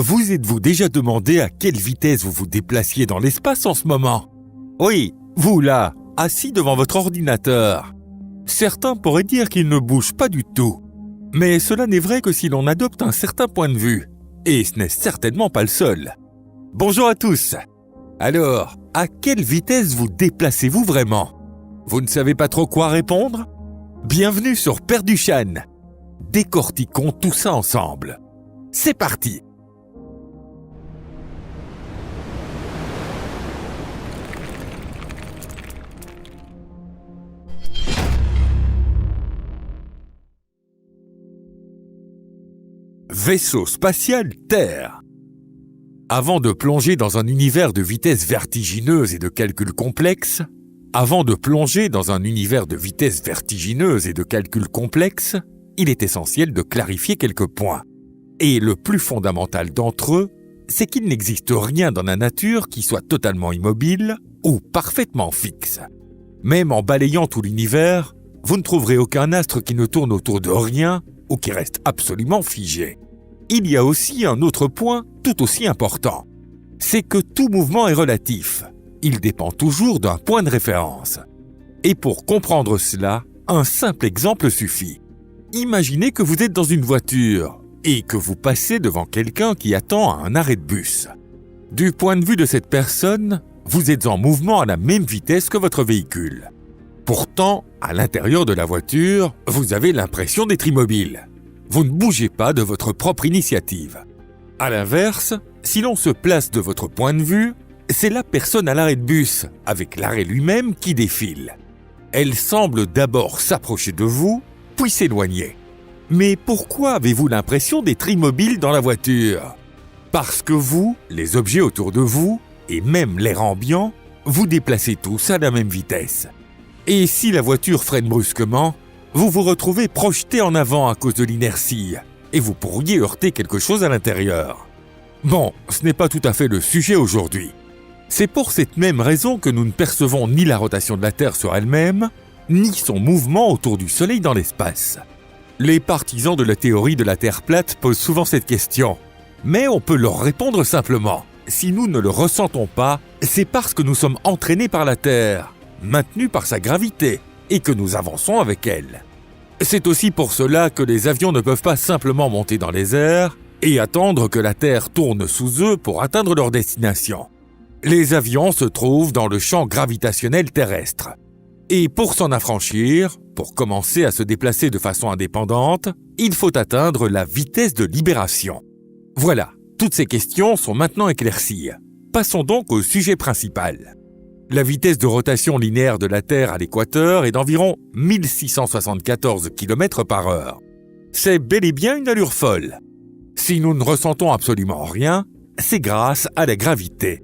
Vous êtes-vous déjà demandé à quelle vitesse vous vous déplaciez dans l'espace en ce moment? Oui, vous là, assis devant votre ordinateur. Certains pourraient dire qu'il ne bouge pas du tout. Mais cela n'est vrai que si l'on adopte un certain point de vue. Et ce n'est certainement pas le seul. Bonjour à tous. Alors, à quelle vitesse vous déplacez-vous vraiment? Vous ne savez pas trop quoi répondre? Bienvenue sur Perduchan. Décortiquons tout ça ensemble. C'est parti! Vaisseau spatial Terre. Avant de plonger dans un univers de vitesse vertigineuse et de calculs complexes, il est essentiel de clarifier quelques points. Et le plus fondamental d'entre eux, c'est qu'il n'existe rien dans la nature qui soit totalement immobile ou parfaitement fixe. Même en balayant tout l'univers, vous ne trouverez aucun astre qui ne tourne autour de rien ou qui reste absolument figé. Il y a aussi un autre point tout aussi important. C'est que tout mouvement est relatif. Il dépend toujours d'un point de référence. Et pour comprendre cela, un simple exemple suffit. Imaginez que vous êtes dans une voiture et que vous passez devant quelqu'un qui attend à un arrêt de bus. Du point de vue de cette personne, vous êtes en mouvement à la même vitesse que votre véhicule. Pourtant, à l'intérieur de la voiture, vous avez l'impression d'être immobile. Vous ne bougez pas de votre propre initiative. À l'inverse, si l'on se place de votre point de vue, c'est la personne à l'arrêt de bus, avec l'arrêt lui-même, qui défile. Elle semble d'abord s'approcher de vous, puis s'éloigner. Mais pourquoi avez-vous l'impression d'être immobile dans la voiture? Parce que vous, les objets autour de vous, et même l'air ambiant, vous déplacez tous à la même vitesse. Et si la voiture freine brusquement, vous vous retrouvez projeté en avant à cause de l'inertie, et vous pourriez heurter quelque chose à l'intérieur. Bon, ce n'est pas tout à fait le sujet aujourd'hui. C'est pour cette même raison que nous ne percevons ni la rotation de la Terre sur elle-même, ni son mouvement autour du Soleil dans l'espace. Les partisans de la théorie de la Terre plate posent souvent cette question, mais on peut leur répondre simplement. Si nous ne le ressentons pas, c'est parce que nous sommes entraînés par la Terre, maintenus par sa gravité, et que nous avançons avec elle. C'est aussi pour cela que les avions ne peuvent pas simplement monter dans les airs et attendre que la Terre tourne sous eux pour atteindre leur destination. Les avions se trouvent dans le champ gravitationnel terrestre. Et pour s'en affranchir, pour commencer à se déplacer de façon indépendante, il faut atteindre la vitesse de libération. Voilà, toutes ces questions sont maintenant éclaircies. Passons donc au sujet principal. La vitesse de rotation linéaire de la Terre à l'équateur est d'environ 1674 km/h. C'est bel et bien une allure folle. Si nous ne ressentons absolument rien, c'est grâce à la gravité.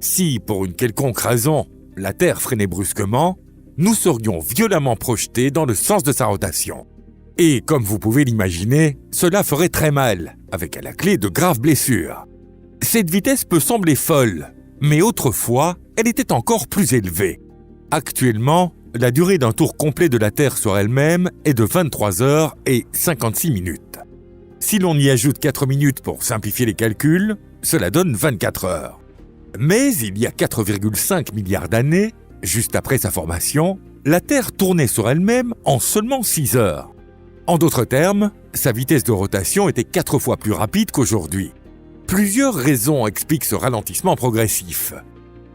Si, pour une quelconque raison, la Terre freinait brusquement, nous serions violemment projetés dans le sens de sa rotation. Et comme vous pouvez l'imaginer, cela ferait très mal, avec à la clé de graves blessures. Cette vitesse peut sembler folle, mais autrefois, elle était encore plus élevée. Actuellement, la durée d'un tour complet de la Terre sur elle-même est de 23 heures et 56 minutes. Si l'on y ajoute 4 minutes pour simplifier les calculs, cela donne 24 heures. Mais il y a 4,5 milliards d'années, juste après sa formation, la Terre tournait sur elle-même en seulement 6 heures. En d'autres termes, sa vitesse de rotation était 4 fois plus rapide qu'aujourd'hui. Plusieurs raisons expliquent ce ralentissement progressif.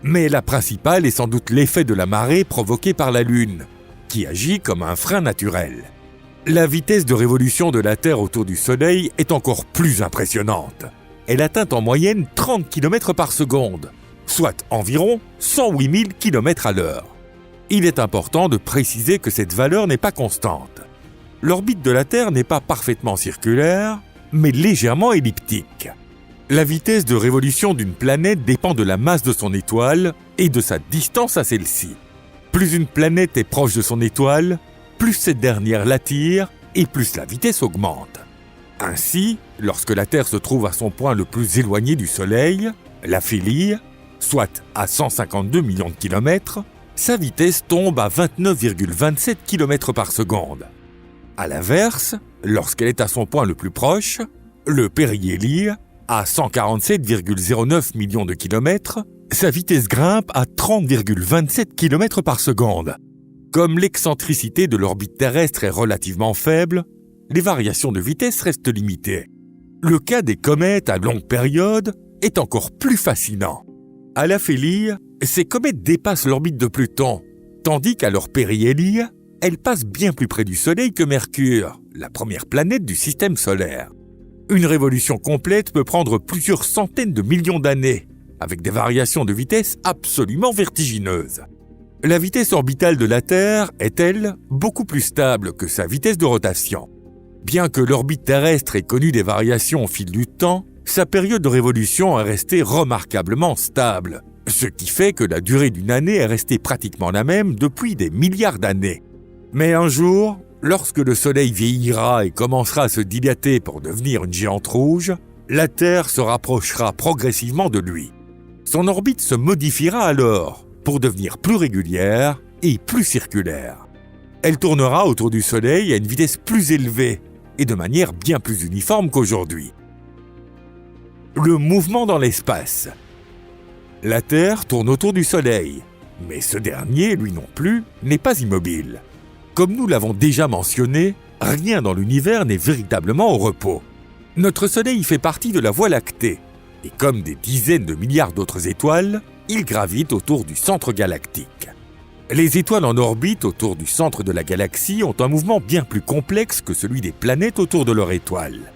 Mais la principale est sans doute l'effet de la marée provoqué par la Lune, qui agit comme un frein naturel. La vitesse de révolution de la Terre autour du Soleil est encore plus impressionnante. Elle atteint en moyenne 30 km par seconde, soit environ 108 000 km à l'heure. Il est important de préciser que cette valeur n'est pas constante. L'orbite de la Terre n'est pas parfaitement circulaire, mais légèrement elliptique. La vitesse de révolution d'une planète dépend de la masse de son étoile et de sa distance à celle-ci. Plus une planète est proche de son étoile, plus cette dernière l'attire et plus la vitesse augmente. Ainsi, lorsque la Terre se trouve à son point le plus éloigné du Soleil, l'aphélie, soit à 152 millions de kilomètres, sa vitesse tombe à 29,27 km par seconde. À l'inverse, lorsqu'elle est à son point le plus proche, le périhélie, À 147,09 millions de kilomètres, sa vitesse grimpe à 30,27 km par seconde. Comme l'excentricité de l'orbite terrestre est relativement faible, les variations de vitesse restent limitées. Le cas des comètes à longue période est encore plus fascinant. À l'aphélie, ces comètes dépassent l'orbite de Pluton, tandis qu'à leur périhélie, elles passent bien plus près du Soleil que Mercure, la première planète du système solaire. Une révolution complète peut prendre plusieurs centaines de millions d'années, avec des variations de vitesse absolument vertigineuses. La vitesse orbitale de la Terre est, elle, beaucoup plus stable que sa vitesse de rotation. Bien que l'orbite terrestre ait connu des variations au fil du temps, sa période de révolution est restée remarquablement stable, ce qui fait que la durée d'une année est restée pratiquement la même depuis des milliards d'années. Mais un jour, lorsque le Soleil vieillira et commencera à se dilater pour devenir une géante rouge, la Terre se rapprochera progressivement de lui. Son orbite se modifiera alors pour devenir plus régulière et plus circulaire. Elle tournera autour du Soleil à une vitesse plus élevée et de manière bien plus uniforme qu'aujourd'hui. Le mouvement dans l'espace. La Terre tourne autour du Soleil, mais ce dernier, lui non plus, n'est pas immobile. Comme nous l'avons déjà mentionné, rien dans l'univers n'est véritablement au repos. Notre Soleil fait partie de la Voie lactée, et comme des dizaines de milliards d'autres étoiles, il gravite autour du centre galactique. Les étoiles en orbite autour du centre de la galaxie ont un mouvement bien plus complexe que celui des planètes autour de leur étoile.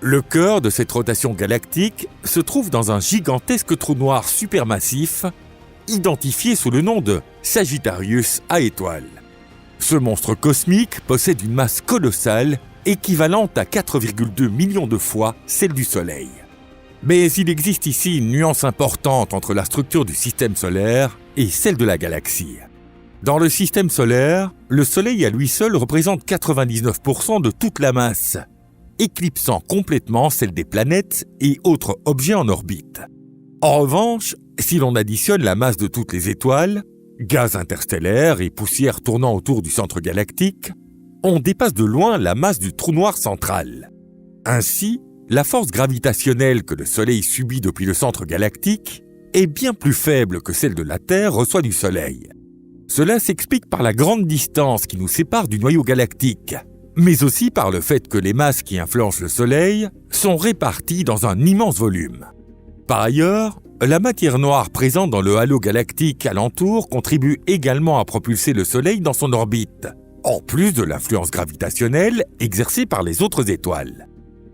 Le cœur de cette rotation galactique se trouve dans un gigantesque trou noir supermassif, identifié sous le nom de Sagittarius A étoile. Ce monstre cosmique possède une masse colossale, équivalente à 4,2 millions de fois celle du Soleil. Mais il existe ici une nuance importante entre la structure du système solaire et celle de la galaxie. Dans le système solaire, le Soleil à lui seul représente 99% de toute la masse, éclipsant complètement celle des planètes et autres objets en orbite. En revanche, si l'on additionne la masse de toutes les étoiles, gaz interstellaires et poussière tournant autour du centre galactique, on dépasse de loin la masse du trou noir central. Ainsi, la force gravitationnelle que le Soleil subit depuis le centre galactique est bien plus faible que celle de la Terre reçoit du Soleil. Cela s'explique par la grande distance qui nous sépare du noyau galactique, mais aussi par le fait que les masses qui influencent le Soleil sont réparties dans un immense volume. Par ailleurs, la matière noire présente dans le halo galactique alentour contribue également à propulser le Soleil dans son orbite, en plus de l'influence gravitationnelle exercée par les autres étoiles.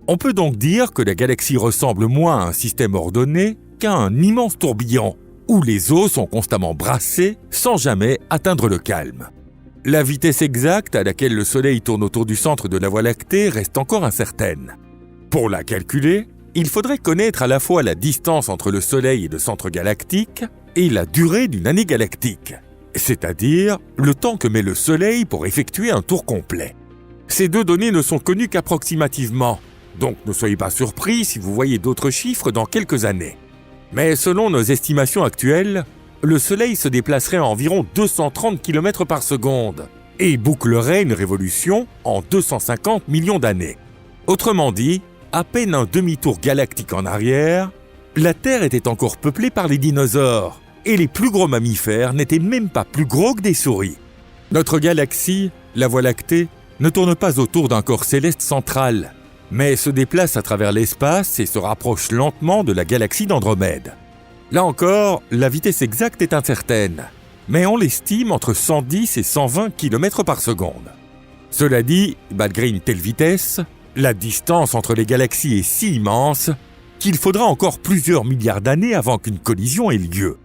On peut donc dire que la galaxie ressemble moins à un système ordonné qu'à un immense tourbillon, où les eaux sont constamment brassées sans jamais atteindre le calme. La vitesse exacte à laquelle le Soleil tourne autour du centre de la Voie lactée reste encore incertaine. Pour la calculer, il faudrait connaître à la fois la distance entre le Soleil et le centre galactique et la durée d'une année galactique, c'est-à-dire le temps que met le Soleil pour effectuer un tour complet. Ces deux données ne sont connues qu'approximativement, donc ne soyez pas surpris si vous voyez d'autres chiffres dans quelques années. Mais selon nos estimations actuelles, le Soleil se déplacerait à environ 230 km par seconde et bouclerait une révolution en 250 millions d'années. Autrement dit, à peine un demi-tour galactique en arrière, la Terre était encore peuplée par les dinosaures et les plus gros mammifères n'étaient même pas plus gros que des souris. Notre galaxie, la Voie lactée, ne tourne pas autour d'un corps céleste central, mais se déplace à travers l'espace et se rapproche lentement de la galaxie d'Andromède. Là encore, la vitesse exacte est incertaine, mais on l'estime entre 110 et 120 km par seconde. Cela dit, malgré une telle vitesse, la distance entre les galaxies est si immense qu'il faudra encore plusieurs milliards d'années avant qu'une collision ait lieu.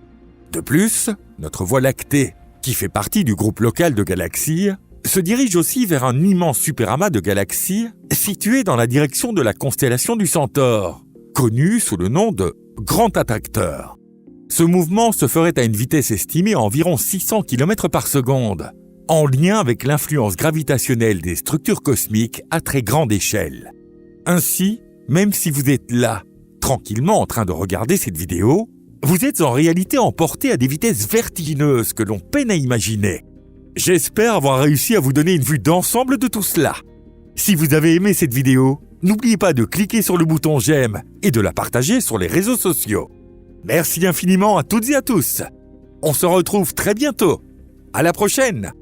De plus, notre Voie lactée, qui fait partie du groupe local de galaxies, se dirige aussi vers un immense superamas de galaxies situé dans la direction de la constellation du Centaure, connue sous le nom de Grand Attracteur. Ce mouvement se ferait à une vitesse estimée à environ 600 km par seconde, en lien avec l'influence gravitationnelle des structures cosmiques à très grande échelle. Ainsi, même si vous êtes là, tranquillement en train de regarder cette vidéo, vous êtes en réalité emporté à des vitesses vertigineuses que l'on peine à imaginer. J'espère avoir réussi à vous donner une vue d'ensemble de tout cela. Si vous avez aimé cette vidéo, N'oubliez pas de cliquer sur le bouton j'aime et de la partager sur les réseaux sociaux. Merci infiniment à toutes et à tous. On se retrouve très bientôt. À la prochaine!